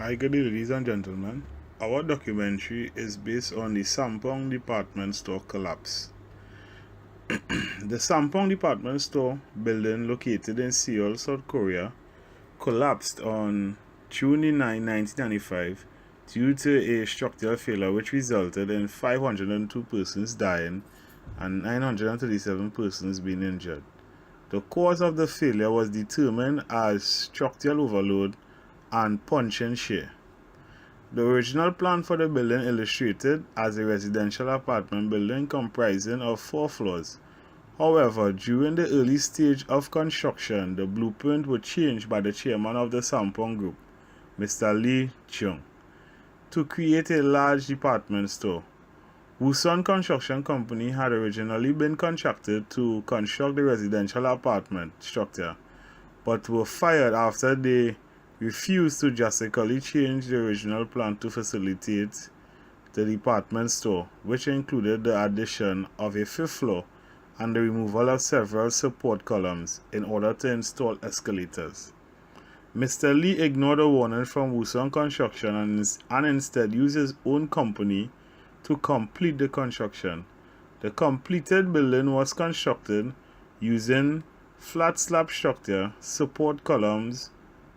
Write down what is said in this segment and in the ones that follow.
Hi, good day, ladies and gentlemen. Our documentary is based on the Sampoong department store collapse. The Sampoong department store building located in Seoul, South Korea, collapsed on June 9, 1995 due to a structural failure which resulted in 502 persons dying and 937 persons being injured. The cause of the failure was determined as structural overload and punch-in shear. The original plan for the building illustrated as a residential apartment building comprising of 4 floors. However, during the early stage of construction, the blueprint was changed by the chairman of the Sampoong Group, Mr. Lee Chung, to create a large department store. Woosun Construction Company had originally been contracted to construct the residential apartment structure, but were fired after they refused to drastically change the original plan to facilitate the department store, which included the addition of a 5th floor and the removal of several support columns in order to install escalators. Mr. Lee ignored a warning from Woosun Construction and instead used his own company to complete the construction. The completed building was constructed using flat slab structure. Support columns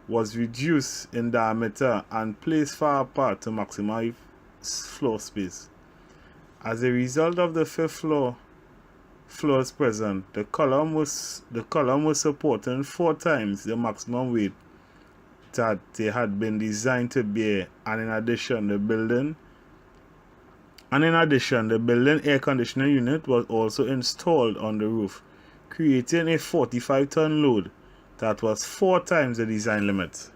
was reduced in diameter and placed far apart to maximize floor space. As a result of the 5th floors present, the column was supporting 4 times the maximum weight that they had been designed to bear, and in addition the building air conditioning unit was also installed on the roof, creating a 45-ton load that was 4 times the design limit.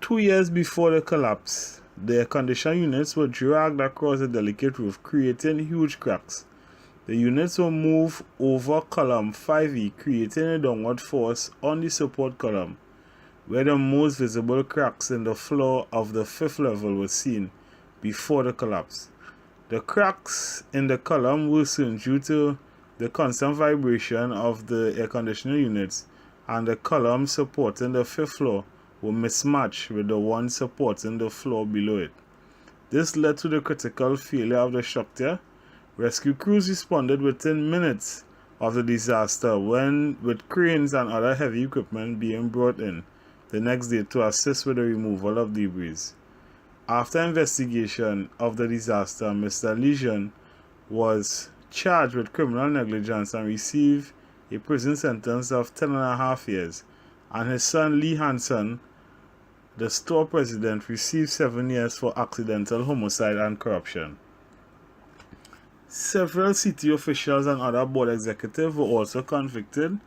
2 years before the collapse, the air conditioning units were dragged across the delicate roof, creating huge cracks. The units were moved over column 5E, creating a downward force on the support column, where the most visible cracks in the floor of the 5th level were seen before the collapse. The cracks in the column worsened due to the constant vibration of the air conditioning units, and the columns supporting the 5th floor were mismatched with the ones supporting the floor below it. This led to the critical failure of the structure. Rescue crews responded within minutes of the disaster, with cranes and other heavy equipment being brought in the next day to assist with the removal of debris. After investigation of the disaster, Mr. Legion was charged with criminal negligence and received a prison sentence of 10.5 years, and his son Lee Hansen, the store president, received 7 years for accidental homicide and corruption. Several city officials and other board executives were also convicted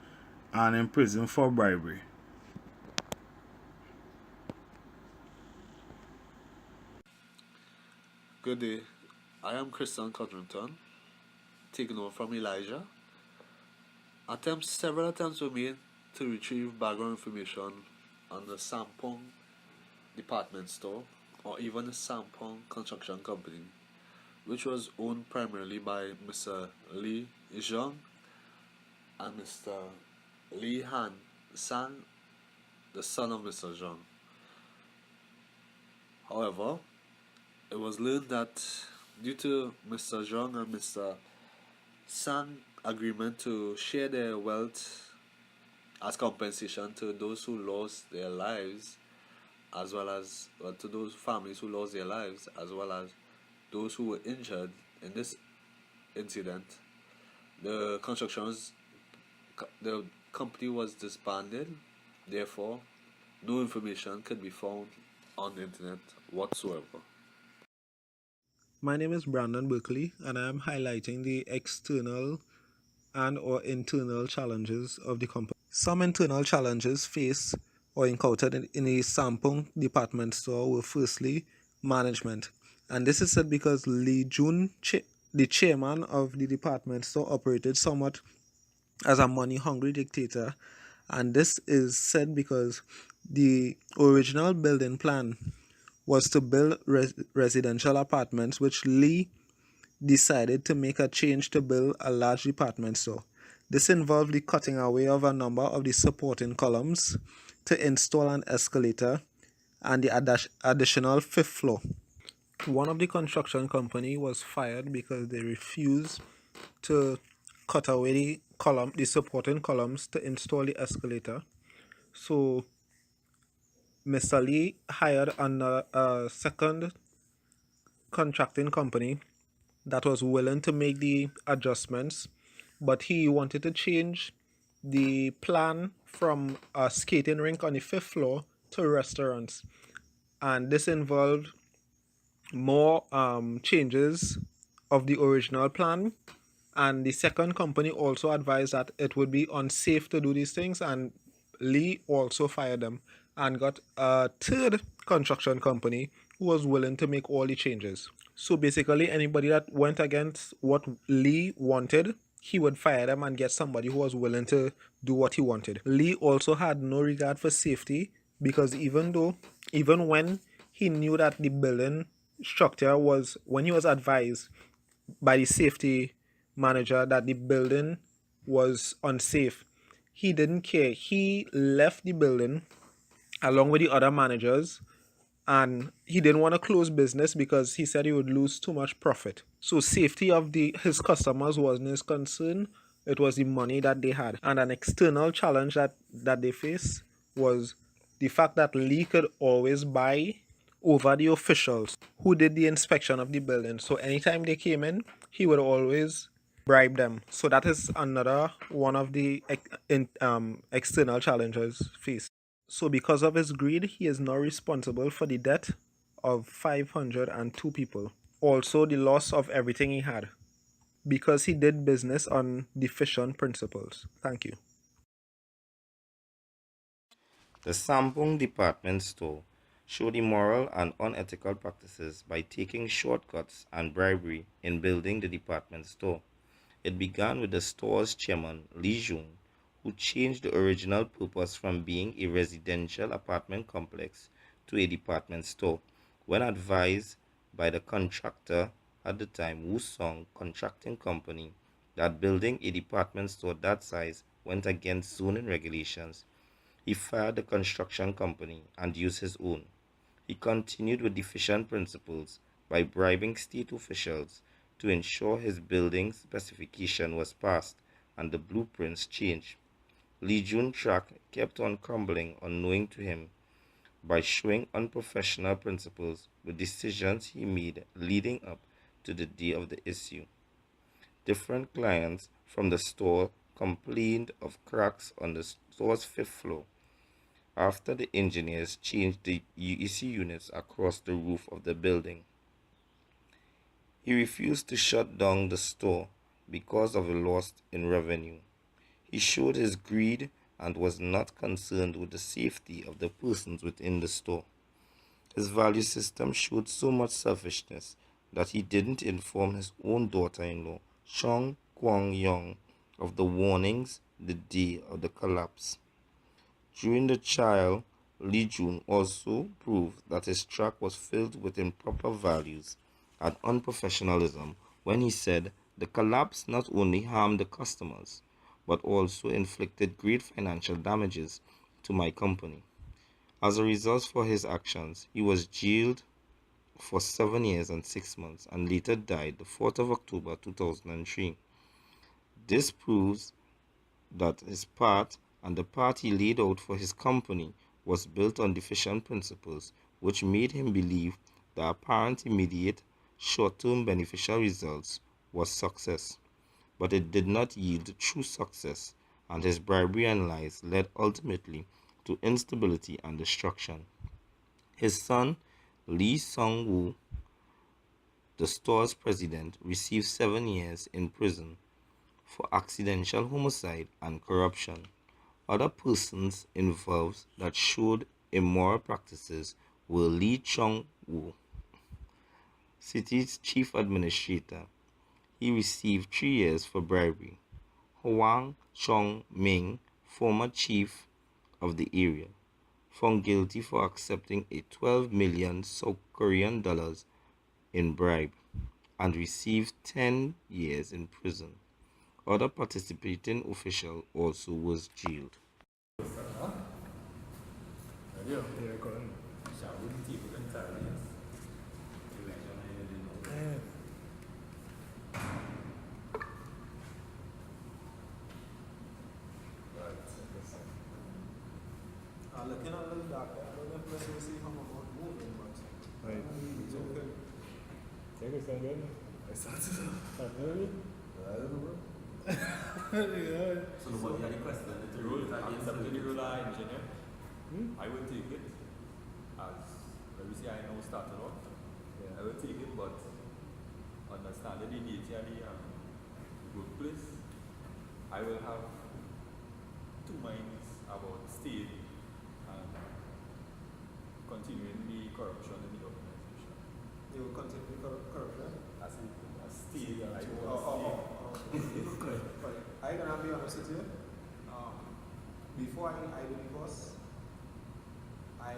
and imprisoned for bribery. Good day, I am Christian Codrington, taking over from Elijah. Several attempts were made to retrieve background information on the Sampoong department store, or even the Sampoong Construction Company, which was owned primarily by Mr. Lee Zhang and Mr. Lee Han Sang, the son of Mr. Zhang. However, it was learned that due to Mr. Zhang and Mr. Sang agreement to share their wealth as compensation to those who lost their lives, as well as to those families who lost their lives, as well as those who were injured in this incident, the company was disbanded. Therefore, no information could be found on the internet whatsoever. My name is Brandon Berkeley, and I am highlighting the external and or internal challenges of the company. Some internal challenges faced or encountered in the Sampoong department store were firstly management. And this is said because Lee Jun, the chairman of the department store, operated somewhat as a money-hungry dictator. And this is said because the original building plan was to build residential apartments, which Lee decided to make a change to build a large department store. This involved the cutting away of a number of the supporting columns, to install an escalator and the additional fifth floor. One of the construction company was fired because they refused to cut away the supporting columns to install the escalator. So Mr. Lee hired a second contracting company that was willing to make the adjustments, but he wanted to change the plan from a skating rink on the fifth floor to restaurants. And this involved more changes of the original plan. And the second company also advised that it would be unsafe to do these things, and Lee also fired them and got a third construction company who was willing to make all the changes. So basically, anybody that went against what Lee wanted, he would fire them and get somebody who was willing to do what he wanted. Lee also had no regard for safety because even when he knew that the building structure was, when he was advised by the safety manager that the building was unsafe, he didn't care. He left the building along with the other managers, and he didn't want to close business because he said he would lose too much profit. So safety of the his customers wasn't his concern. It was the money that they had. And an external challenge that they faced was the fact that Lee could always buy over the officials who did the inspection of the building. So anytime they came in, he would always bribe them. So that is another one of the external challenges faced. So because of his greed, he is now responsible for the death of 502 people. Also the loss of everything he had because he did business on deficient principles. Thank you. The Sampoong department store showed immoral and unethical practices by taking shortcuts and bribery in building the department store. It began with the store's chairman, Lee Jun, who changed the original purpose from being a residential apartment complex to a department store when advised by the contractor at the time, Woo Song Contracting Company, that building a department store that size went against zoning regulations. He fired the construction company and used his own. He continued with deficient principles by bribing state officials to ensure his building specification was passed and the blueprints changed. Lee Jun track kept on crumbling unknowing to him by showing unprofessional principles with decisions he made leading up to the day of the issue. Different clients from the store complained of cracks on the store's fifth floor after the engineers changed the UEC units across the roof of the building. He refused to shut down the store because of the loss in revenue. He showed his greed and was not concerned with the safety of the persons within the store. His value system showed so much selfishness that he didn't inform his own daughter-in-law, Chong Kwang-yong, of the warnings the day of the collapse. During the trial, Lee Jun also proved that his track was filled with improper values and unprofessionalism when he said the collapse not only harmed the customers but also inflicted great financial damages to my company. As a result for his actions, he was jailed for 7 years and 6 months and later died the 4th of October 2003. This proves that his path and the path he laid out for his company was built on deficient principles, which made him believe the apparent immediate short-term beneficial results was success. But it did not yield true success, and his bribery and lies led ultimately to instability and destruction. His son, Lee Sung-woo, the store's president, received 7 years in prison for accidental homicide and corruption. Other persons involved that showed immoral practices were Lee Chung-woo, city's chief administrator. He received 3 years for bribery. Hwang Chong-ming, former chief of the area, found guilty for accepting a 12 million South Korean dollars in bribe and received 10 years in prison. Other participating official also was jailed. Yeah. Yeah, correct. So I wouldn't take it entirely. Yeah. Looking a little darker. I don't know if we're supposed to see how much moving, but Right. it's okay. Take it, sound good? I started. Really? I don't know. Yeah. So nobody had a question in the Rule, rule that except in the rule of engineer, Hmm? I will take it as, obviously I know started off. Yeah. I will take it, but understanding the nature of the workplace, I will have two minds about staying and continuing the corruption in the organization. You will continue corruption. As in, stay, I Oh, want to stay. okay. But I'm gonna be honest with you. Before I did the course, I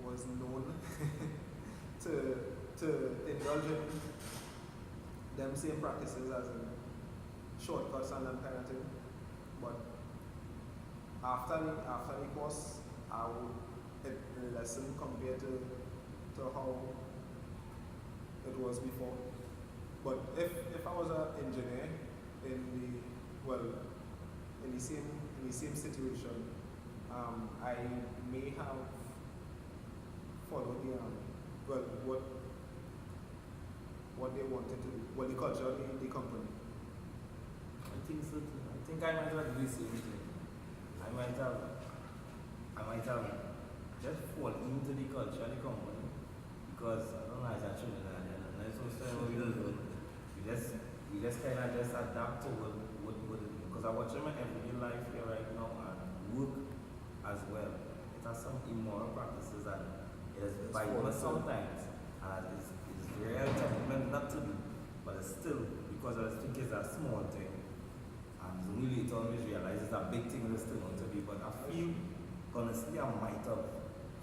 was known to indulge in them same practices as in shortcuts and that kind of thing. But after the course, I would lessen compared to how it was before. But if I was an engineer in the same situation, I may have followed what they wanted to do, the culture of the company. I think so too. I think I might have do the same thing. I might have just fall into the culture of the company because I don't know, as I should have done, and that's what we do. We just kind of just adapt to what because I watch my everyday life here right now and work as well. It has some immoral practices and it is biting us sometimes and it's real meant not to be, but it's still because I think it's a small thing. And really it always realize it's a big thing it's still not to be, but I feel honestly I might have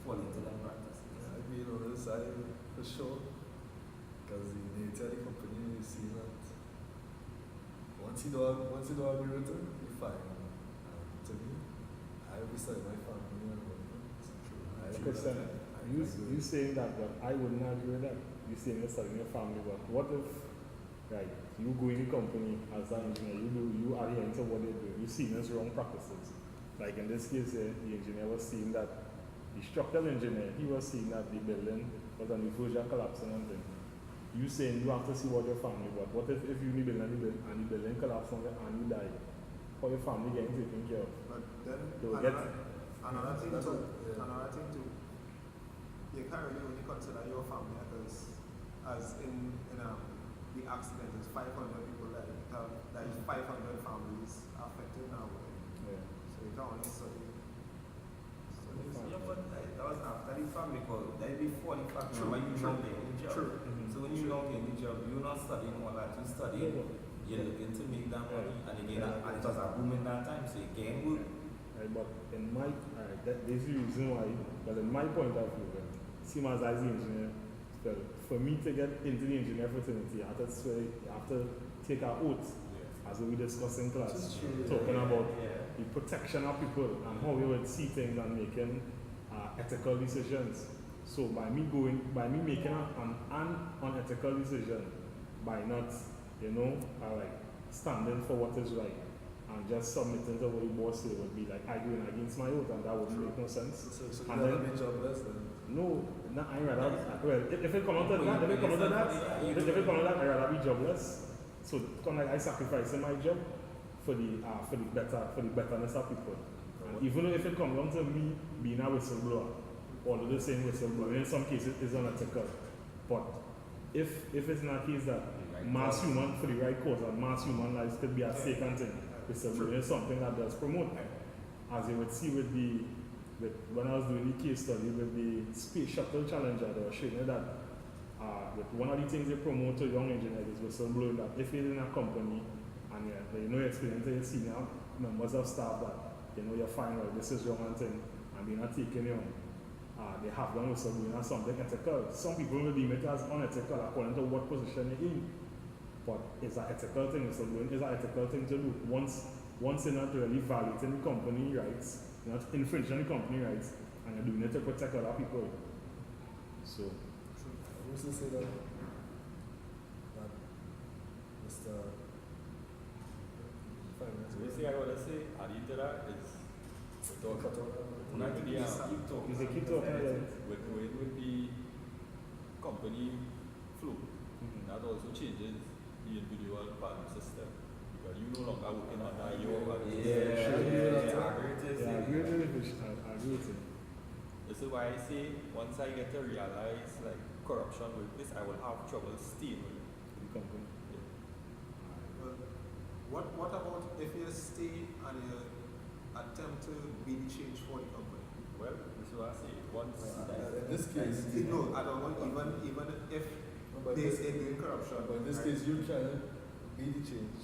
fallen into them practices. Yeah, I'd be on the side for sure. Because the nature of the company, you see that once you don't agree with it, you're fine. To me, I will be starting my family and Because you saying that, but I wouldn't agree with that. You saying you're starting your family, but what if, right, you go in the company as an engineer, you adhere to what they do, you see there's wrong practices. Like in this case, the engineer was seeing that, the structural engineer, he was seeing that the building was on the verge of collapsing and things. You saying you have to see what your family, but what if you need and the building collapses and you die? How your family getting taken care of? But then So another thing too, you can't really only consider your family because as in the accident, there's 500 people that is 500 families affected now. Yeah. So you can't only study. Yeah, but that was after the family call. That before the factory when you don't get any job. True. So when you don't get any job, you're not studying all that. You study, you're looking to make that money, and again, and it was a boom in that time, so you can't work. Right, but in my, there's the reason why, but in my point of view, same as the engineer, well, for me to get into the engineer fraternity, I have to swear, I have to take an oath, as we discussed in class, talking about the protection of people and how we would see things and making ethical decisions. So by me making an unethical decision, by not, like standing for what is right and just submitting to what the boss say would be like arguing against my oath, and that would make no sense. So And you then- have been jobless then? No, I rather, well, if it come out of that, I'd rather be jobless. So kind of like I sacrificing my job for the betterness of people. And even if it comes down to me being a whistleblower, although they're saying whistleblower, in some cases it's unethical. But if it's not a case that mass human for the right cause and mass human lives could be at stake and thing, whistleblowing is something that does promote. As you would see when I was doing the case study with the space shuttle challenger, they were showing you that with one of the things they promote to young engineers is whistleblowing, that if you're in a company and you're explaining to your senior members of staff that you're fine, right, this is wrong and thing, and they're not taking you on, they have done whistleblowing as something ethical. Some people will deem it as unethical according to what position you're in. But it's an ethical thing, whistleblowing is an ethical thing to do. Once you're not really violating the company rights, you're not infringing the company rights, and you're doing it to protect other people. So, I used to say that Mr. Finance. Basically, I want to say, adding to that is, Don't cut out. not really keep talking. you say keep talking about it. with going with the company flow, that also changes the individual value system. Because you no longer working under your value system. Sure. I agree with Yeah, I agree with it. I agree with it. This is why I say, once I get to realize like corruption with this, I will have trouble staying with it. The company. Well, what about if you stay and you attempt to be the change for the company? Well, this is what I say. Once In this case, No, I don't want even if but there's this- doing corruption. But in this case, you trying to be the change.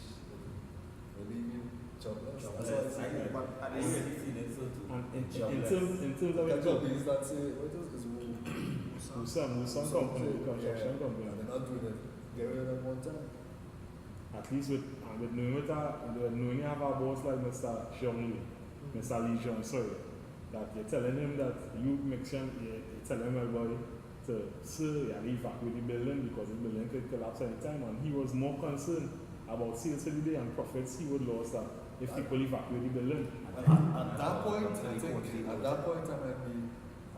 They leave you jobless. That's why I say. But I at the really see that so too. And in Jobless. terms of That it, job is that say, what is who? some company, construction company, And they're not doing it. Get rid of them one time. at least with knowing you have a boss like Mr. Xiong Lee, Mr. Lee Xiong, sorry, that you're telling him that you make sure you tell him everybody to sir, you evacuate the building because the building could collapse anytime, and he was more concerned about sales for the day and profits he would lose that if people evacuate the building. At that point, I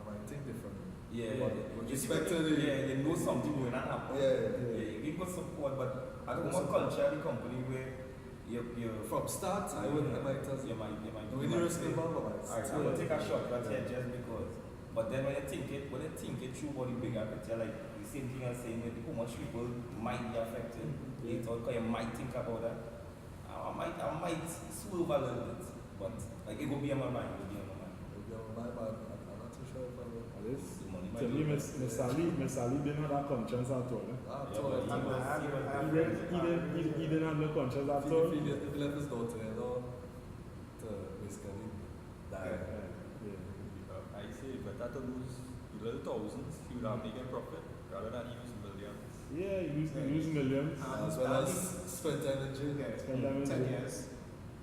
might think differently. Yeah, But yeah. with You see respect what to you- the- yeah, you know something going on happen. Yeah. You give us support, but I don't want culture the company where you From start, I might tell you might No, when you risk involved, I might Alright, I'm gonna take a shortcut here just because. But then when you think it through about the bigger picture, like the same thing I'm saying with how much people might be affected later, because you might think about that. I might swerve a little bit, but like it will be on my mind, I'm not too sure if I will. And this, The money to me, Mr. Lee didn't have that conscience at all. Eh? At Yeah, all. but He didn't have no conscience at all. If he left his daughter in law to basically die. I say better to lose little thousands, he would have taken profit rather than use millions. Yeah, he lose millions, As well as spent time in jail. spend time in 10 jail, years.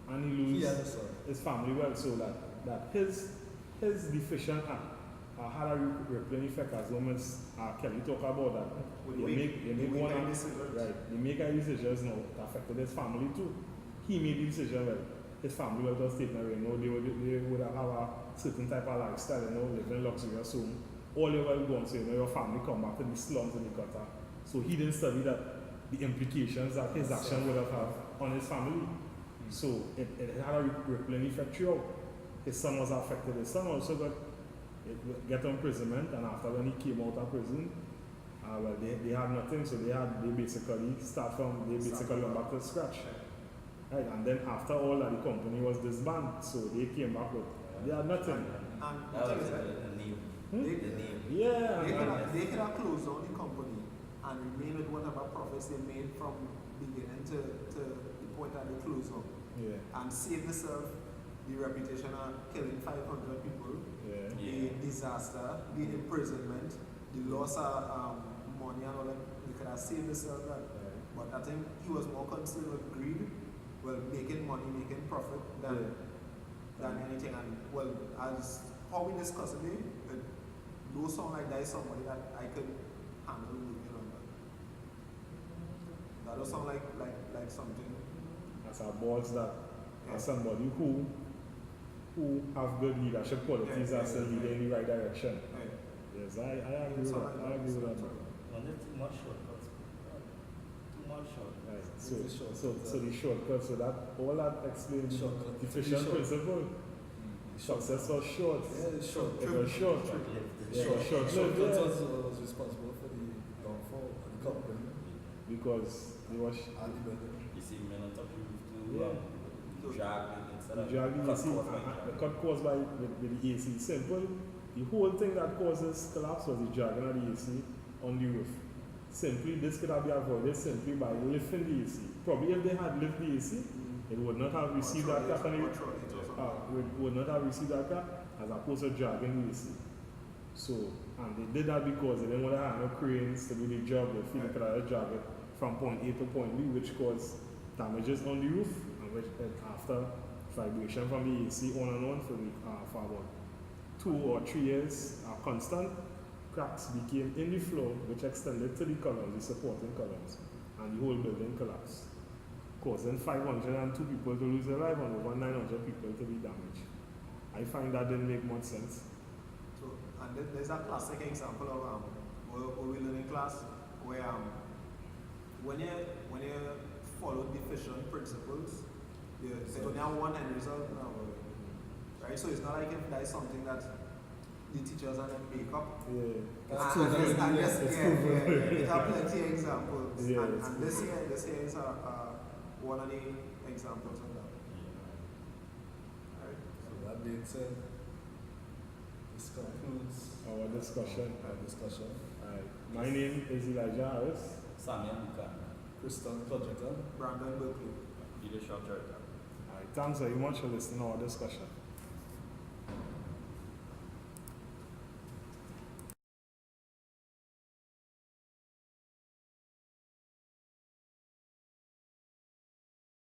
and he He lose had a son. his family well, so that his deficient act had a rippling effect as long as Kelly talk about that. You make one decisions. right. You make a decisions now that affected his family too. He made the decision well. His family was just taken away. No, they would have a certain type of lifestyle, living in luxurious home. All your well gone, so your family come back to the slums and the gutter. So he didn't study that the implications that his action would have on his family. So it had a rippling effect throughout. His son was affected. His son also get imprisonment, and after when he came out of prison, well, they had nothing, so they basically went back to scratch. Right, and then after all that, the company was disbanded, so they came back with, they had nothing. And That the thing was is that the name. Hmm? they, The name. Yeah, they could have closed down the company and remain with whatever profits they made from beginning to the point that they closed down yeah, and save themselves the reputation of killing 500 people, yeah. the disaster, the imprisonment, the loss of money and all that. They could have saved themselves that. But I think he was more concerned with greed, well, making money, making profit than anything. And well, as how we discussed it, those sound like that is somebody that I could handle working on that. That does sound like something. As a boss that, as somebody who have good leadership qualities and still lead in the right direction. Yes, I agree with that. I agree with that. Well, there's too much shortcuts. Too much shortcuts. Right. So the shortcut, so that all that explains the Shortcut. efficient Short. principle. Success was short. Yeah, it's short. It was short. Yeah, it was short. Shortcut Yeah. was responsible for the downfall of the company Because they was and the building. You see men on top of the roof too, Yeah. drag it instead of dragging cut AC, costs like the that. cut caused by with the AC. Simple. The whole thing that causes collapse was the dragging of the AC on the roof. Simply, this could have been avoided simply by lifting the AC. Probably if they had lifted the AC, it would not have received that crack on it. Would not have received that crack as opposed to dragging the AC. So, and they did that because they didn't want to have no cranes to do the job. They feel they could have drag it from point A to point B, which caused damages on the roof, and which after vibration from the AC on and on for the for about 2 or 3 years, constant cracks became in the floor, which extended to the columns, the supporting columns, and the whole building collapsed, causing 502 people to lose their life and over 900 people to be damaged. I find that didn't make much sense. So, and there's a classic example of what we learn in class where when you follow deficient principles, it's only have one end result now, right? So it's not like if there's something that the teachers and them make up. Yeah. It have plenty of examples. Yeah, and this here is one of the examples of that. Right? So that being said, this concludes Our discussion. our discussion. My name is Elijah Harris. Samuel Buchanan. Kristen Codrington. Brandon Berkeley. Peter Shaw Jordan. Thanks very much for listening to our discussion.